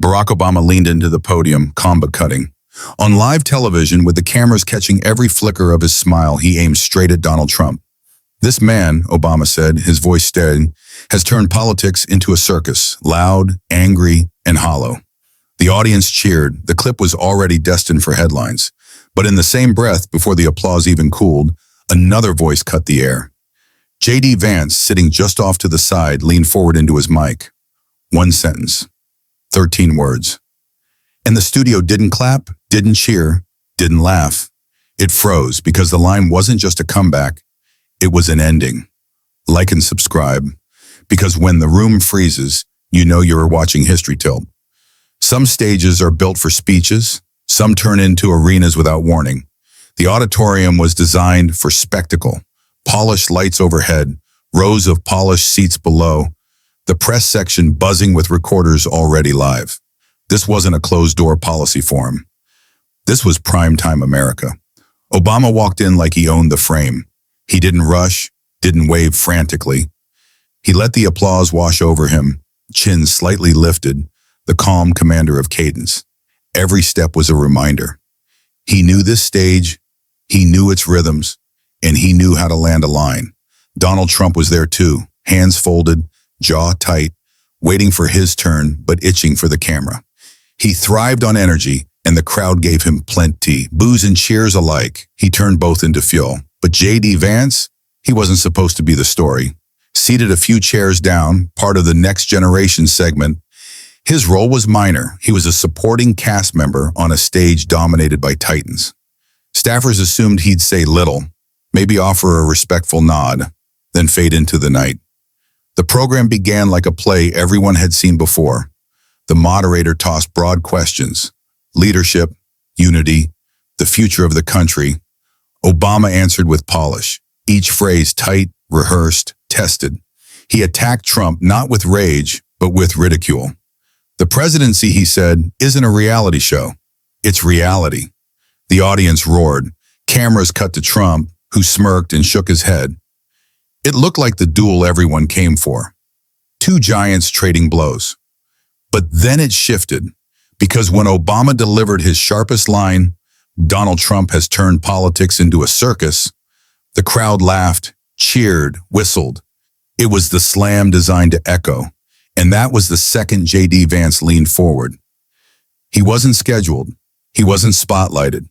Barack Obama leaned into the podium, calm but cutting. On live television, with the cameras catching every flicker of his smile, he aimed straight at Donald Trump. "This man," Obama said, his voice steady, "has turned politics into a circus, loud, angry, and hollow." The audience cheered. The clip was already destined for headlines. But in the same breath, before the applause even cooled, another voice cut the air. J.D. Vance, sitting just off to the side, leaned forward into his mic. One sentence. 13 words. And the studio didn't clap, didn't cheer, didn't laugh. It froze because the line wasn't just a comeback. It was an ending. Like and subscribe. Because when the room freezes, you know you're watching history tilt. Some stages are built for speeches. Some turn into arenas without warning. The auditorium was designed for spectacle. Polished lights overhead, rows of polished seats below, the press section buzzing with recorders already live. This wasn't a closed-door policy forum. This was primetime America. Obama walked in like he owned the frame. He didn't rush, didn't wave frantically. He let the applause wash over him, chin slightly lifted, the calm commander of cadence. Every step was a reminder. He knew this stage, he knew its rhythms, and he knew how to land a line. Donald Trump was there too, hands folded, jaw tight, waiting for his turn, but itching for the camera. He thrived on energy, and the crowd gave him plenty, boos and cheers alike. He turned both into fuel. But J.D. Vance, he wasn't supposed to be the story. Seated a few chairs down, part of the Next Generation segment, his role was minor. He was a supporting cast member on a stage dominated by titans. Staffers assumed he'd say little, maybe offer a respectful nod, then fade into the night. The program began like a play everyone had seen before. The moderator tossed broad questions: leadership, unity, the future of the country. Obama answered with polish, each phrase tight, rehearsed, tested. He attacked Trump not with rage, but with ridicule. "The presidency," he said, "isn't a reality show. It's reality." The audience roared. Cameras cut to Trump, who smirked and shook his head. It looked like the duel everyone came for. Two giants trading blows. But then it shifted, because when Obama delivered his sharpest line, "Donald Trump has turned politics into a circus," the crowd laughed, cheered, whistled. It was the slam designed to echo, and that was the second J.D. Vance leaned forward. He wasn't scheduled, he wasn't spotlighted,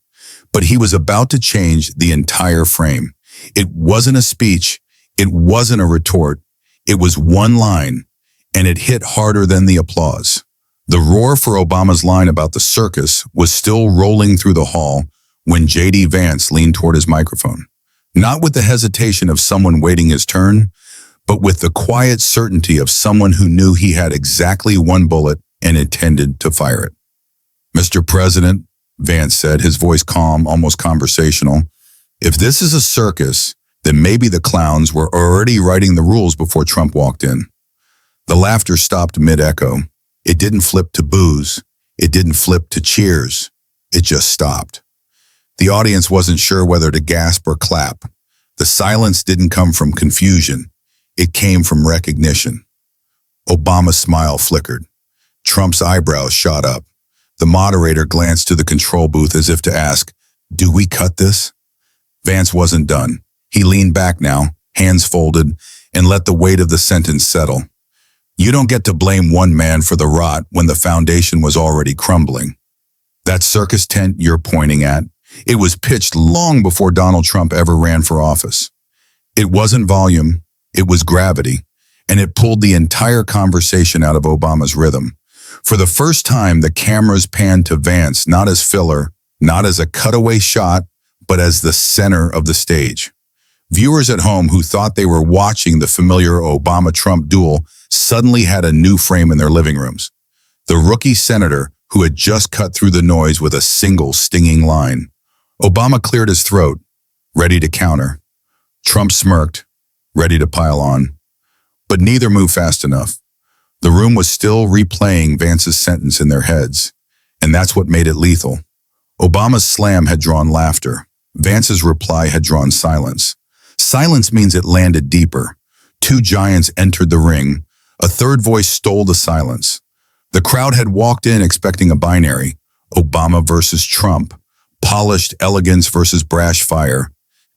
but he was about to change the entire frame. It wasn't a speech, it wasn't a retort, it was one line, and it hit harder than the applause. The roar for Obama's line about the circus was still rolling through the hall when J.D. Vance leaned toward his microphone. Not with the hesitation of someone waiting his turn, but with the quiet certainty of someone who knew he had exactly one bullet and intended to fire it. "Mr. President," Vance said, his voice calm, almost conversational, "if this is a circus, then maybe the clowns were already writing the rules before Trump walked in." The laughter stopped mid-echo. It didn't flip to boos. It didn't flip to cheers. It just stopped. The audience wasn't sure whether to gasp or clap. The silence didn't come from confusion. It came from recognition. Obama's smile flickered. Trump's eyebrows shot up. The moderator glanced to the control booth as if to ask, "Do we cut this?" Vance wasn't done. He leaned back now, hands folded, and let the weight of the sentence settle. "You don't get to blame one man for the rot when the foundation was already crumbling. That circus tent you're pointing at, it was pitched long before Donald Trump ever ran for office. It wasn't volume, it was gravity, and it pulled the entire conversation out of Obama's rhythm. For the first time, the cameras panned to Vance, not as filler, not as a cutaway shot, but as the center of the stage. Viewers at home who thought they were watching the familiar Obama-Trump duel suddenly had a new frame in their living rooms. The rookie senator who had just cut through the noise with a single stinging line. Obama cleared his throat, ready to counter. Trump smirked, ready to pile on. But neither moved fast enough. The room was still replaying Vance's sentence in their heads, and that's what made it lethal. Obama's slam had drawn laughter. Vance's reply had drawn silence. Silence means it landed deeper. Two giants entered the ring. A third voice stole the silence. The crowd had walked in expecting a binary, Obama versus Trump, polished elegance versus brash fire.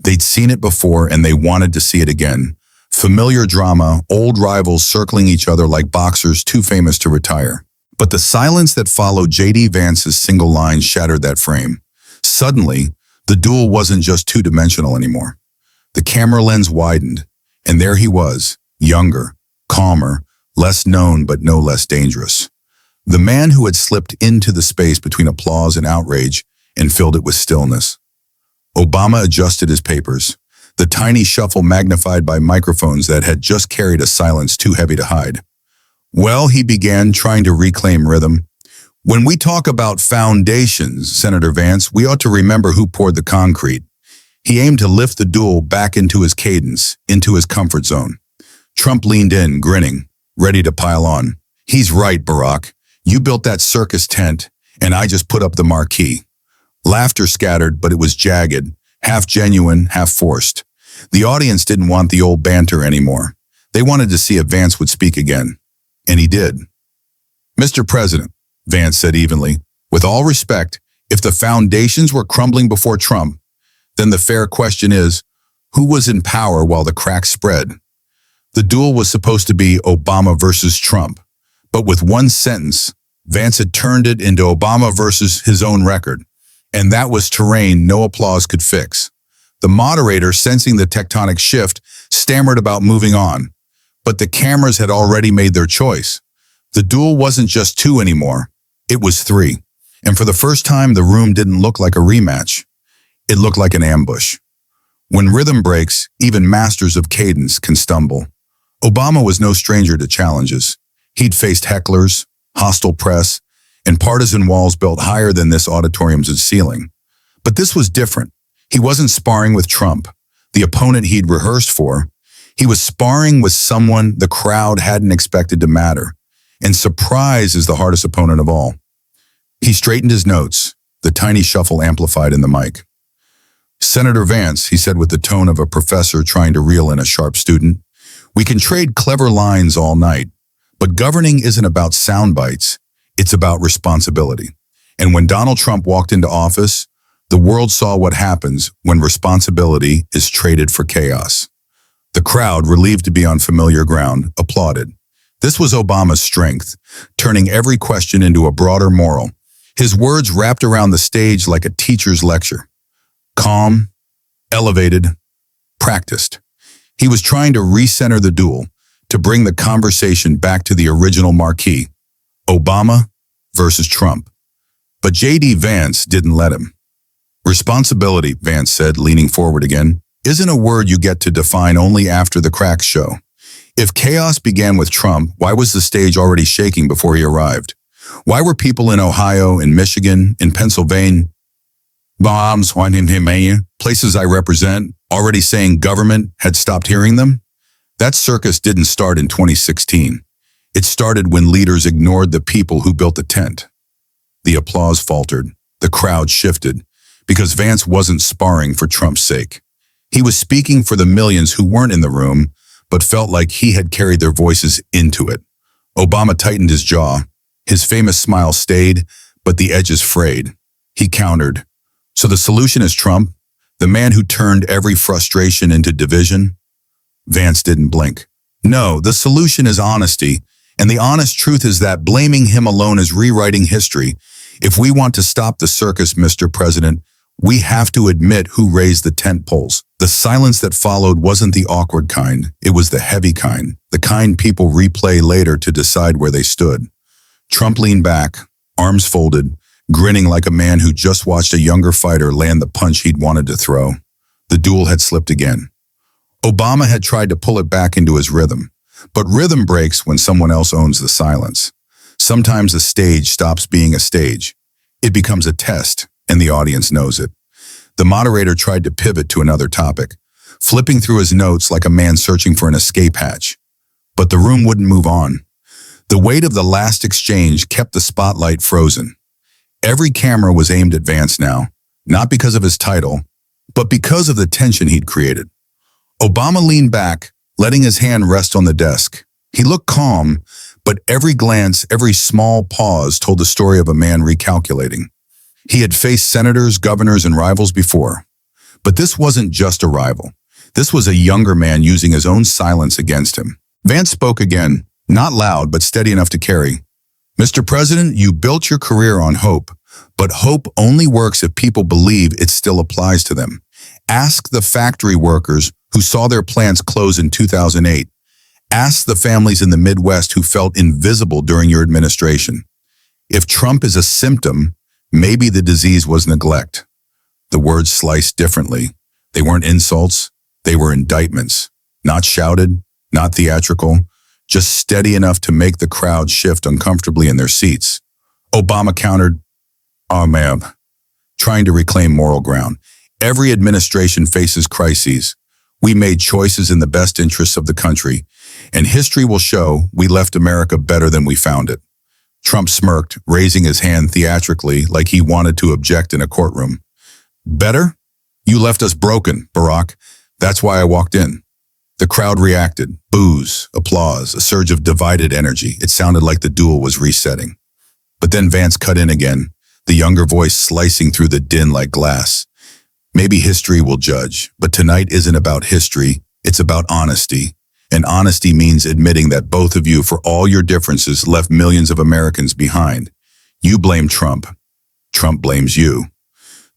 They'd seen it before and they wanted to see it again. Familiar drama, old rivals circling each other like boxers too famous to retire. But the silence that followed J.D. Vance's single line shattered that frame. Suddenly, the duel wasn't just two-dimensional anymore. The camera lens widened, and there he was, younger, calmer, less known but no less dangerous. The man who had slipped into the space between applause and outrage and filled it with stillness. Obama adjusted his papers, the tiny shuffle magnified by microphones that had just carried a silence too heavy to hide. Well, he began, trying to reclaim rhythm. When we talk about foundations, Senator Vance, we ought to remember who poured the concrete. He aimed to lift the duel back into his cadence, into his comfort zone. Trump leaned in, grinning, ready to pile on. He's right, Barack. You built that circus tent, and I just put up the marquee. Laughter scattered, but it was jagged, half genuine, half forced. The audience didn't want the old banter anymore. They wanted to see if Vance would speak again. And he did. Mr. President, Vance said evenly, with all respect, if the foundations were crumbling before Trump, then the fair question is, who was in power while the cracks spread? The duel was supposed to be Obama versus Trump, but with one sentence, Vance had turned it into Obama versus his own record, and that was terrain no applause could fix. The moderator, sensing the tectonic shift, stammered about moving on, but the cameras had already made their choice. The duel wasn't just two anymore, it was three, and for the first time the room didn't look like a rematch. It looked like an ambush. When rhythm breaks, even masters of cadence can stumble. Obama was no stranger to challenges. He'd faced hecklers, hostile press, and partisan walls built higher than this auditorium's ceiling. But this was different. He wasn't sparring with Trump, the opponent he'd rehearsed for. He was sparring with someone the crowd hadn't expected to matter. And surprise is the hardest opponent of all. He straightened his notes, the tiny shuffle amplified in the mic. Senator Vance, he said with the tone of a professor trying to reel in a sharp student, we can trade clever lines all night, but governing isn't about sound bites, it's about responsibility. And when Donald Trump walked into office, the world saw what happens when responsibility is traded for chaos. The crowd, relieved to be on familiar ground, applauded. This was Obama's strength, turning every question into a broader moral. His words wrapped around the stage like a teacher's lecture. Calm, elevated, practiced. He was trying to recenter the duel, to bring the conversation back to the original marquee, Obama versus Trump. But J.D. Vance didn't let him. Responsibility, Vance said, leaning forward again, isn't a word you get to define only after the cracks show. If chaos began with Trump, why was the stage already shaking before he arrived? Why were people in Ohio, in Michigan, in Pennsylvania, places I represent, already saying government had stopped hearing them? That circus didn't start in 2016. It started when leaders ignored the people who built the tent. The applause faltered. The crowd shifted, because Vance wasn't sparring for Trump's sake. He was speaking for the millions who weren't in the room, but felt like he had carried their voices into it. Obama tightened his jaw. His famous smile stayed, but the edges frayed. He countered. So the solution is Trump, the man who turned every frustration into division? Vance didn't blink. No, the solution is honesty, and the honest truth is that blaming him alone is rewriting history. If we want to stop the circus, Mr. President, we have to admit who raised the tent poles. The silence that followed wasn't the awkward kind, it was the heavy kind, the kind people replay later to decide where they stood. Trump leaned back, arms folded, grinning like a man who just watched a younger fighter land the punch he'd wanted to throw. The duel had slipped again. Obama had tried to pull it back into his rhythm, but rhythm breaks when someone else owns the silence. Sometimes a stage stops being a stage. It becomes a test, and the audience knows it. The moderator tried to pivot to another topic, flipping through his notes like a man searching for an escape hatch. But the room wouldn't move on. The weight of the last exchange kept the spotlight frozen. Every camera was aimed at Vance now, not because of his title, but because of the tension he'd created. Obama leaned back, letting his hand rest on the desk. He looked calm, But every glance, every small pause told the story of a man recalculating. He had faced senators, governors, and rivals before. But this wasn't just a rival. This was a younger man using his own silence against him. Vance spoke again, not loud, but steady enough to carry. Mr. President, you built your career on hope, but hope only works if people believe it still applies to them. Ask the factory workers who saw their plants close in 2008. Ask the families in the Midwest who felt invisible during your administration. If Trump is a symptom, maybe the disease was neglect. The words sliced differently. They weren't insults, they were indictments. Not shouted, not theatrical, just steady enough to make the crowd shift uncomfortably in their seats. Obama countered, "Oh, ma'am," trying to reclaim moral ground. Every administration faces crises. We made choices in the best interests of the country, and history will show we left America better than we found it. Trump smirked, raising his hand theatrically like he wanted to object in a courtroom. "Better? You left us broken, Barack. That's why I walked in." The crowd reacted. Boos, applause, a surge of divided energy. It sounded like the duel was resetting. But then Vance cut in again, the younger voice slicing through the din like glass. "Maybe history will judge, but tonight isn't about history, it's about honesty. And honesty means admitting that both of you, for all your differences, left millions of Americans behind. You blame Trump. Trump blames you.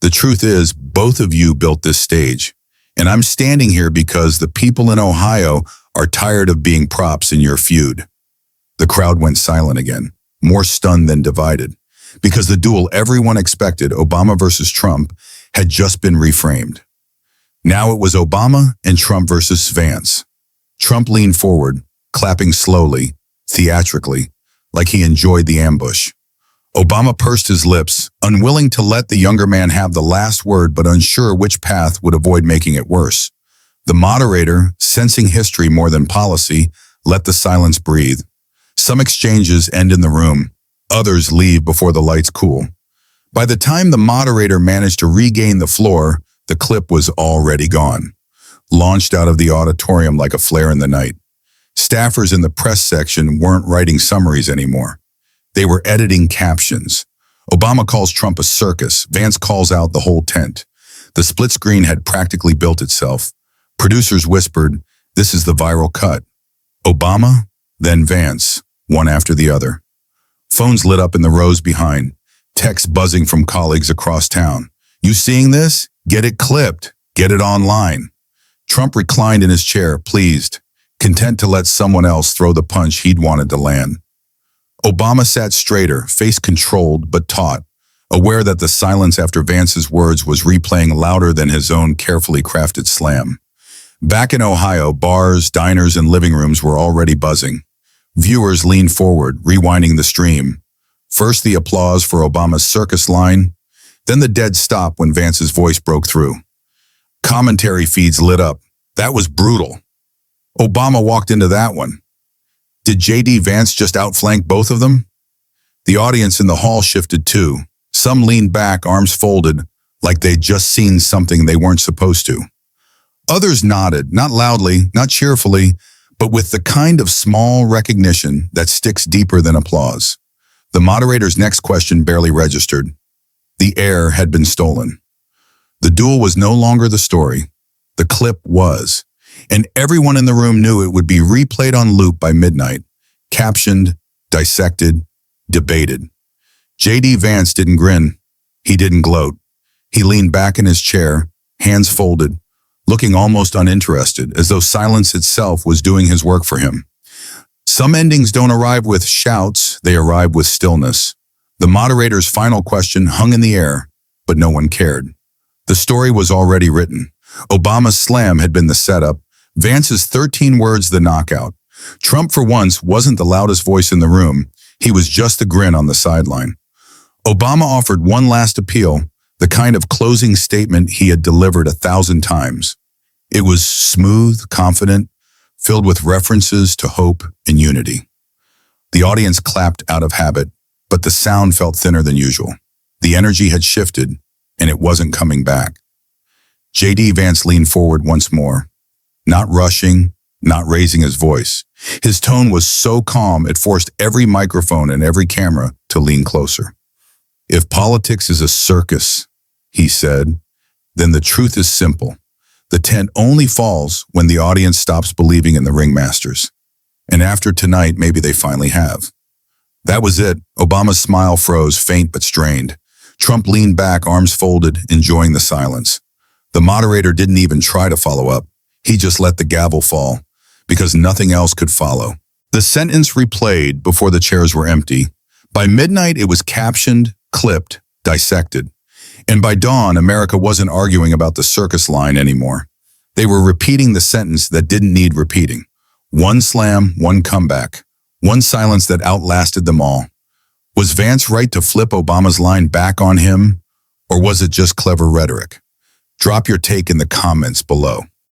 The truth is, both of you built this stage. And I'm standing here because the people in Ohio are tired of being props in your feud." The crowd went silent again, more stunned than divided, because the duel everyone expected, Obama versus Trump, had just been reframed. Now it was Obama and Trump versus Vance. Trump leaned forward, clapping slowly, theatrically, like he enjoyed the ambush. Obama pursed his lips, unwilling to let the younger man have the last word but unsure which path would avoid making it worse. The moderator, sensing history more than policy, let the silence breathe. Some exchanges end in the room, others leave before the lights cool. By the time the moderator managed to regain the floor, the clip was already gone, launched out of the auditorium like a flare in the night. Staffers in the press section weren't writing summaries anymore. They were editing captions. Obama calls Trump a circus. Vance calls out the whole tent. The split screen had practically built itself. Producers whispered, "This is the viral cut." Obama, then Vance, one after the other. Phones lit up in the rows behind, texts buzzing from colleagues across town. "You seeing this? Get it clipped. Get it online." Trump reclined in his chair, pleased, content to let someone else throw the punch he'd wanted to land. Obama sat straighter, face controlled but taut, aware that the silence after Vance's words was replaying louder than his own carefully crafted slam. Back in Ohio, bars, diners, and living rooms were already buzzing. Viewers leaned forward, rewinding the stream. First the applause for Obama's circus line, then the dead stop when Vance's voice broke through. Commentary feeds lit up. "That was brutal. Obama walked into that one. Did J.D. Vance just outflank both of them?" The audience in the hall shifted too. Some leaned back, arms folded, like they'd just seen something they weren't supposed to. Others nodded, not loudly, not cheerfully, but with the kind of small recognition that sticks deeper than applause. The moderator's next question barely registered. The air had been stolen. The duel was no longer the story. The clip was. And everyone in the room knew it would be replayed on loop by midnight, captioned, dissected, debated. J.D. Vance didn't grin. He didn't gloat. He leaned back in his chair, hands folded, looking almost uninterested, as though silence itself was doing his work for him. Some endings don't arrive with shouts, they arrive with stillness. The moderator's final question hung in the air, but no one cared. The story was already written. Obama's slam had been the setup, Vance's 13 words the knockout. Trump, for once, wasn't the loudest voice in the room. He was just the grin on the sideline. Obama offered one last appeal, the kind of closing statement he had delivered 1,000 times. It was smooth, confident, filled with references to hope and unity. The audience clapped out of habit, but the sound felt thinner than usual. The energy had shifted, and it wasn't coming back. J.D. Vance leaned forward once more, not rushing, not raising his voice. His tone was so calm it forced every microphone and every camera to lean closer. If politics is a circus, he said, then the truth is simple. The tent only falls when the audience stops believing in the ringmasters. And after tonight, maybe they finally have. That was it. Obama's smile froze, faint but strained. Trump leaned back, arms folded, enjoying the silence. The moderator didn't even try to follow up. He just let the gavel fall, because nothing else could follow. The sentence replayed before the chairs were empty. By midnight, it was captioned, clipped, dissected. And by dawn, America wasn't arguing about the circus line anymore. They were repeating the sentence that didn't need repeating. One slam, one comeback. One silence that outlasted them all. Was Vance right to flip Obama's line back on him, or was it just clever rhetoric? Drop your take in the comments below.